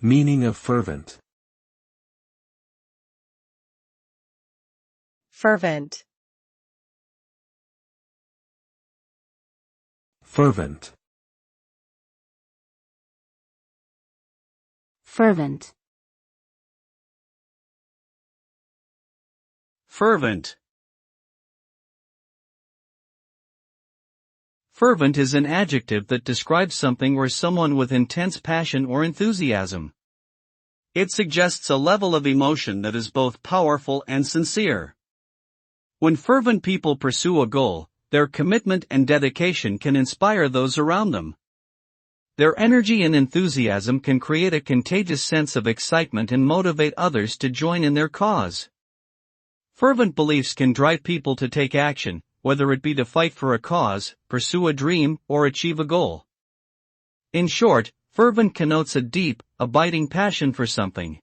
Meaning of fervent. Fervent. Fervent. Fervent. Fervent. Fervent is an adjective that describes something or someone with intense passion or enthusiasm. It suggests a level of emotion that is both powerful and sincere. When fervent people pursue a goal, their commitment and dedication can inspire those around them. Their energy and enthusiasm can create a contagious sense of excitement and motivate others to join in their cause. Fervent beliefs can drive people to take action, whether it be to fight for a cause, pursue a dream, or achieve a goal. In short, fervent connotes a deep, abiding passion for something.